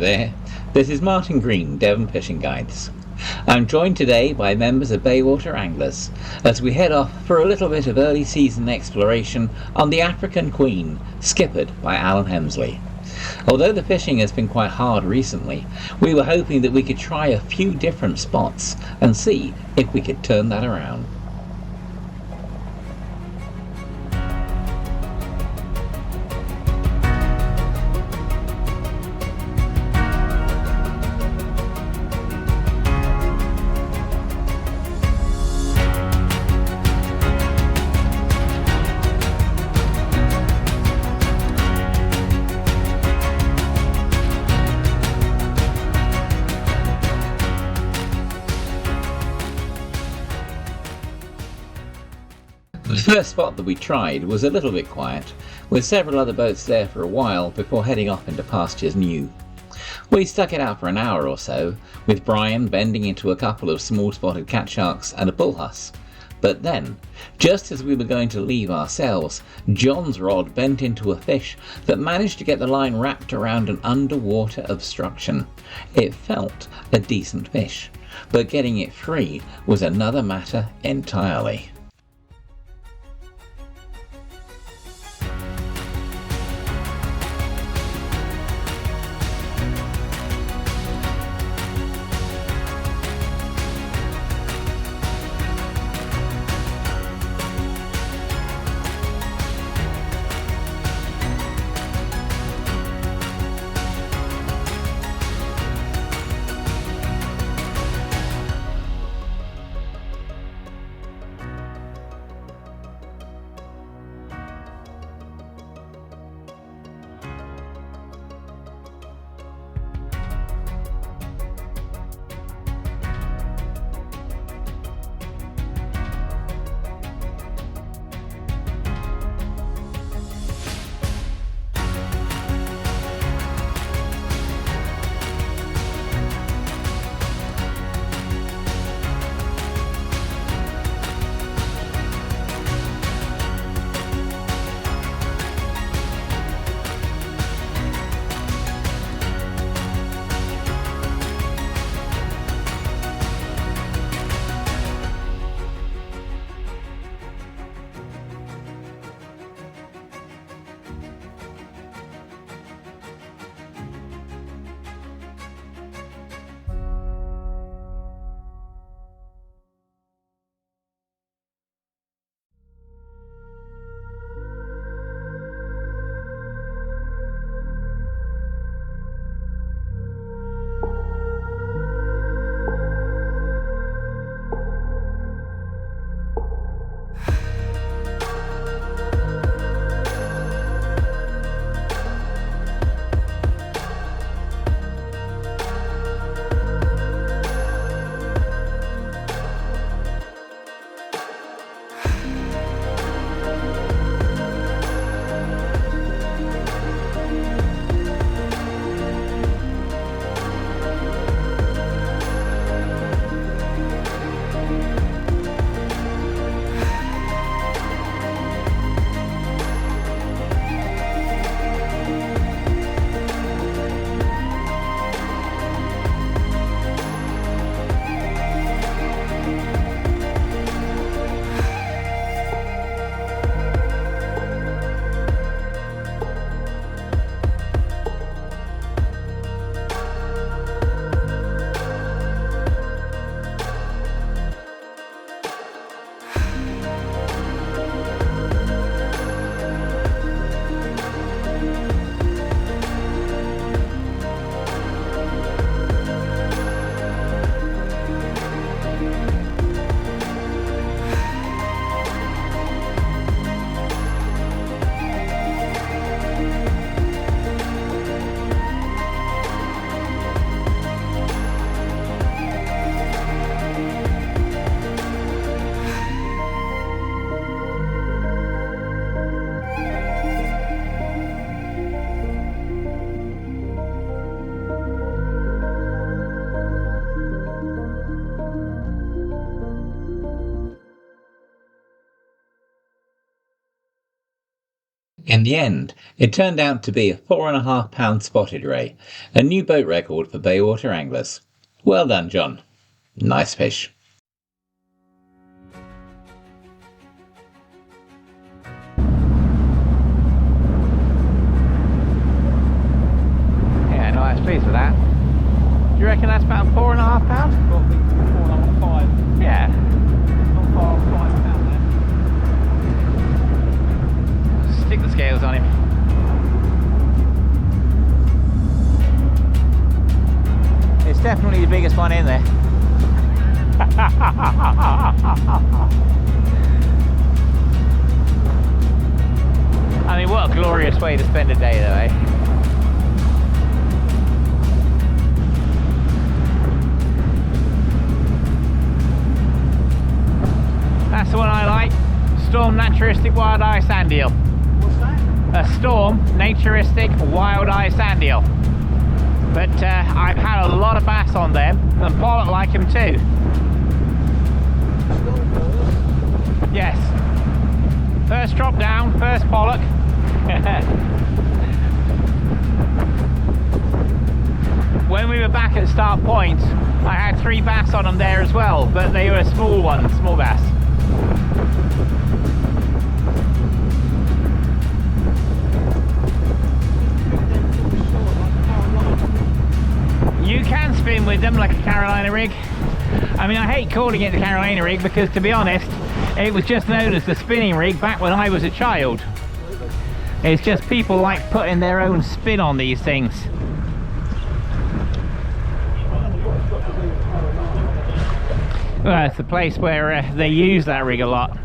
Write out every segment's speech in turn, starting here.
there, this is Martyn Green, Devon Fishing Guides. I'm joined today by members of Baywater Anglers as we head off for a little bit of early season exploration on the African Queen, skippered by Alan Hemsley. Although the fishing has been quite hard recently, we were hoping that we could try a few different spots and see if we could turn that around. The first spot that we tried was a little bit quiet, with several other boats there for a while before heading off into pastures new. We stuck it out for an hour or so, with Brian bending into a couple of small spotted cat sharks and a bullhuss. But then, just as we were going to leave ourselves, John's rod bent into a fish that managed to get the line wrapped around an underwater obstruction. It felt a decent fish, but getting it free was another matter entirely. In the end, it turned out to be a 4.5 pound spotted ray, a new boat record for Baywater Anglers. Well done, John. Nice fish. Yeah, no, I was pleased with that. Do you reckon that's about 4.5 pounds? Probably 4.5, 5. Yeah. Not far off 5 pound there. Stick the scales on him. It's definitely the biggest one in there. I mean, what a glorious way to spend a day though, eh? That's the one I like. Storm Naturistic Wild Eye Sand Eel. What's that? A Storm Naturistic Wild Eye Sand Eel. But I've had a lot of bass on them, and pollock like them too. Yes. First drop down, first pollock. When we were back at Start Point, I had 3 bass on them there as well, but they were small ones, small bass. You can spin with them like a Carolina rig. I mean, I hate calling it the Carolina rig because, to be honest, it was just known as the spinning rig back when I was a child. It's just people like putting their own spin on these things. Well, it's a place where they use that rig a lot.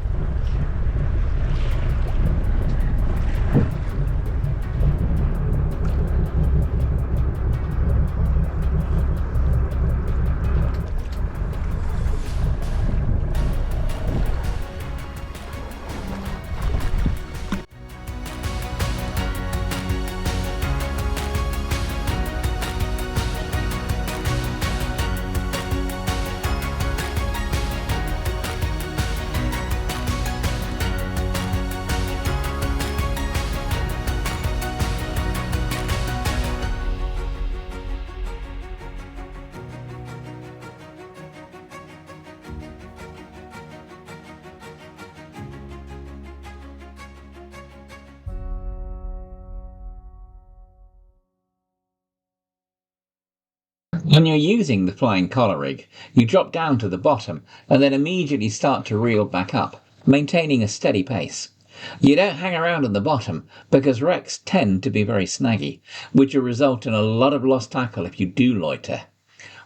When you're using the flying collar rig, you drop down to the bottom and then immediately start to reel back up, maintaining a steady pace. You don't hang around on the bottom because wrecks tend to be very snaggy, which will result in a lot of lost tackle if you do loiter.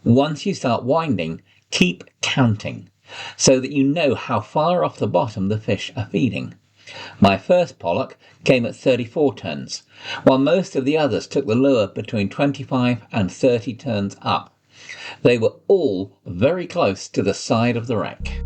Once you start winding, keep counting, so that you know how far off the bottom the fish are feeding. My first pollock came at 34 turns, while most of the others took the lure between 25 and 30 turns up. They were all very close to the side of the wreck.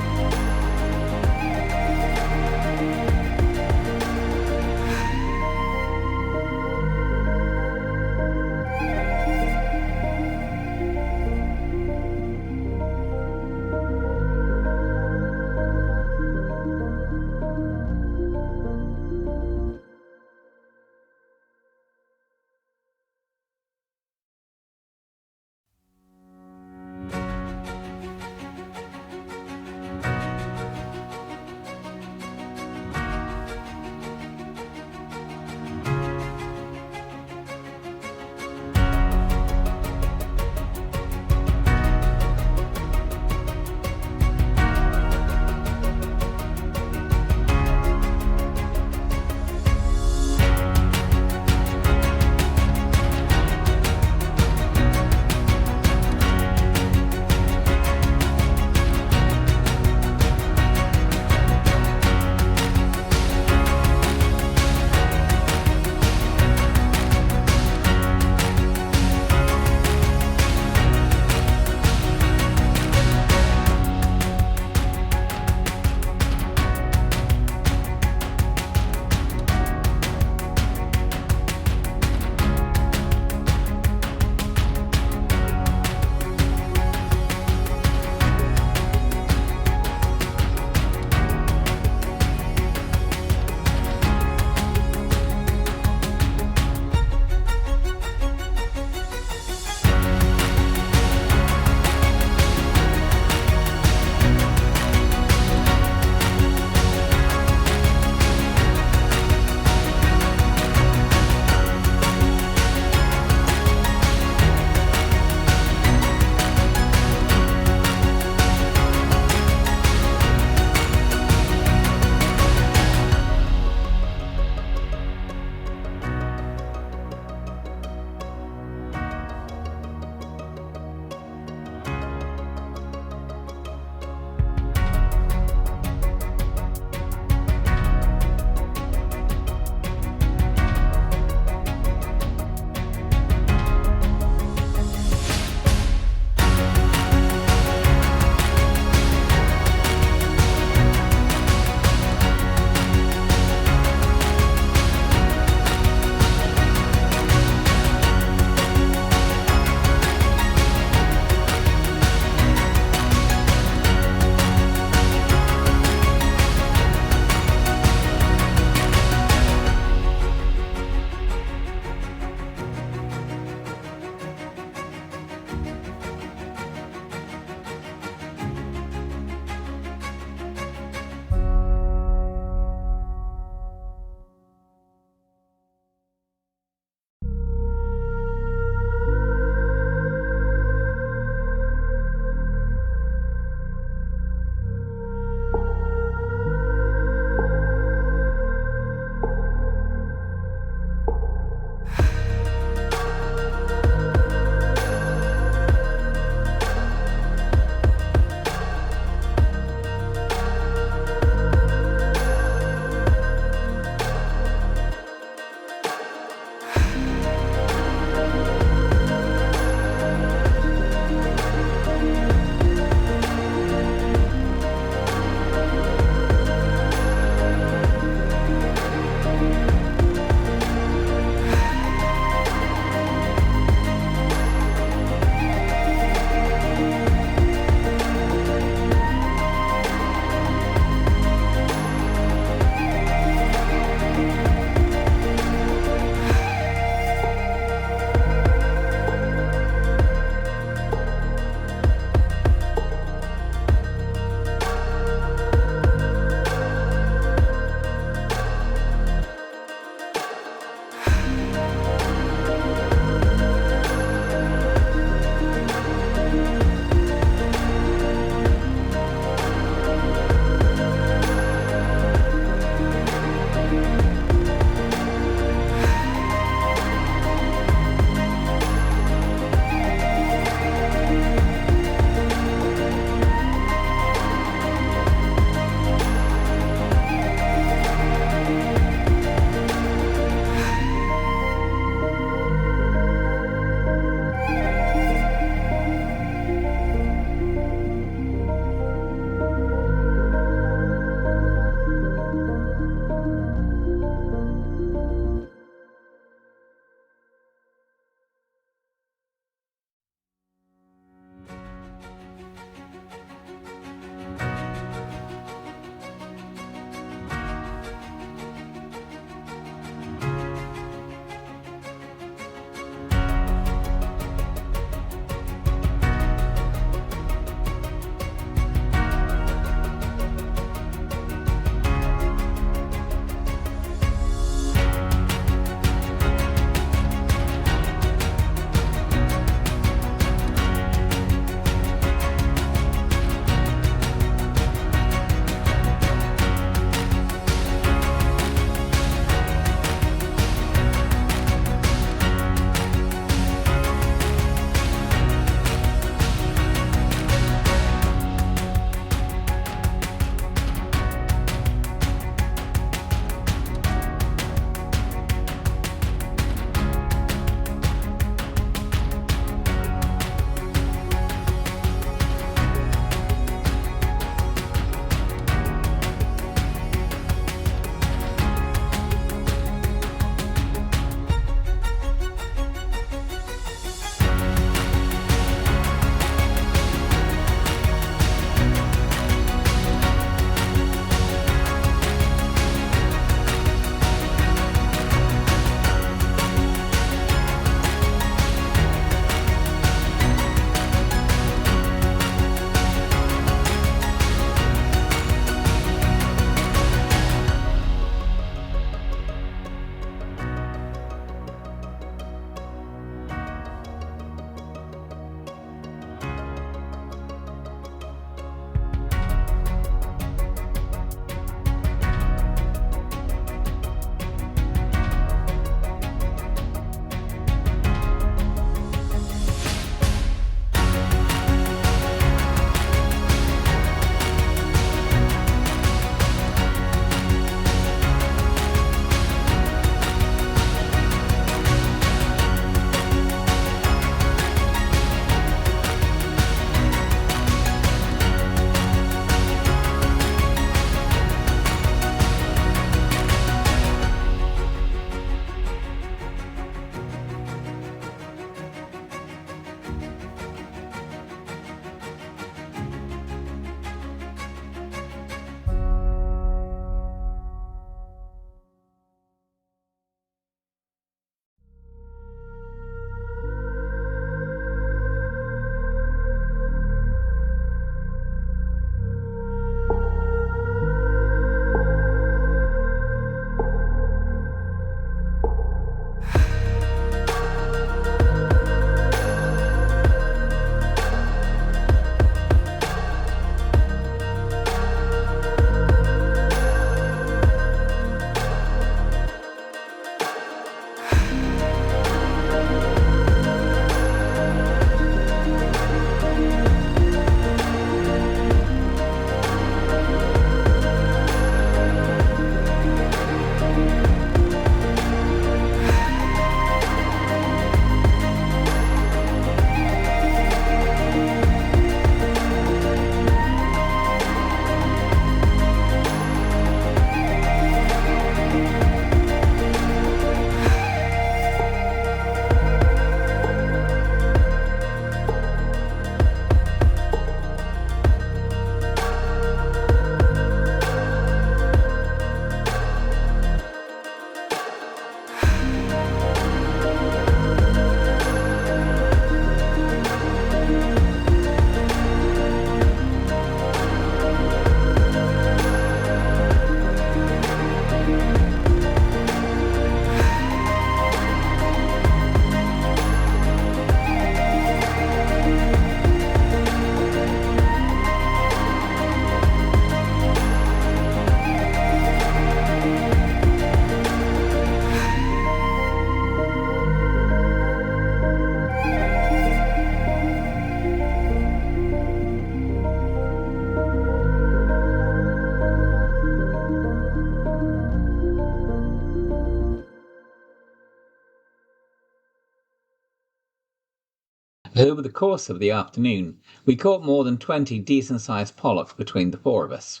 Over the course of the afternoon, we caught more than 20 decent-sized pollock between the four of us.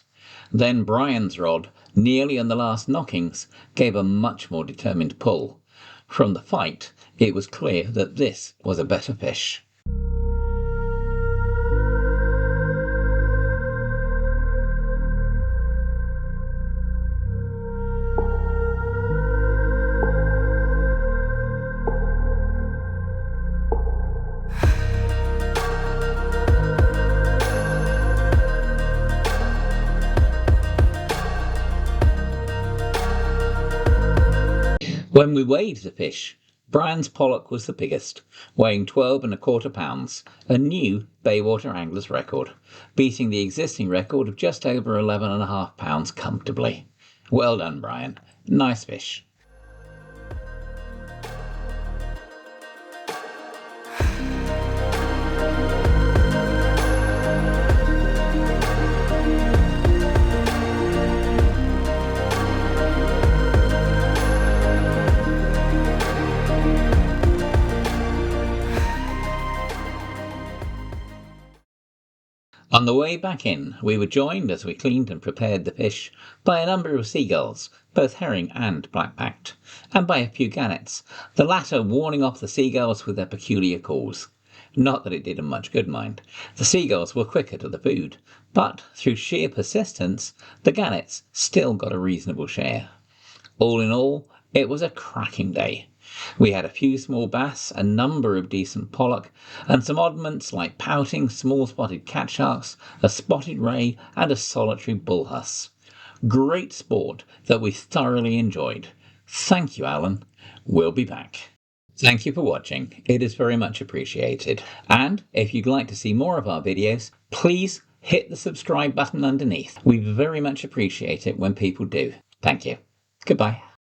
Then Brian's rod, nearly on the last knockings, gave a much more determined pull. From the fight, it was clear that this was a better fish. When we weighed the fish, Brian's pollock was the biggest, weighing 12¼ pounds, a new Baywater Anglers record, beating the existing record of just over 11½ pounds comfortably. Well done, Brian. Nice fish. On the way back in, we were joined, as we cleaned and prepared the fish, by a number of seagulls, both herring and black-backed, and by a few gannets, the latter warning off the seagulls with their peculiar calls. Not that it did them much good, mind. The seagulls were quicker to the food, but through sheer persistence, the gannets still got a reasonable share. All in all, it was a cracking day. We had a few small bass, a number of decent pollock, and some oddments like pouting small-spotted cat sharks, a spotted ray, and a solitary bullhuss. Great sport that we thoroughly enjoyed. Thank you, Alan. We'll be back. Thank you for watching. It is very much appreciated. And if you'd like to see more of our videos, please hit the subscribe button underneath. We very much appreciate it when people do. Thank you. Goodbye.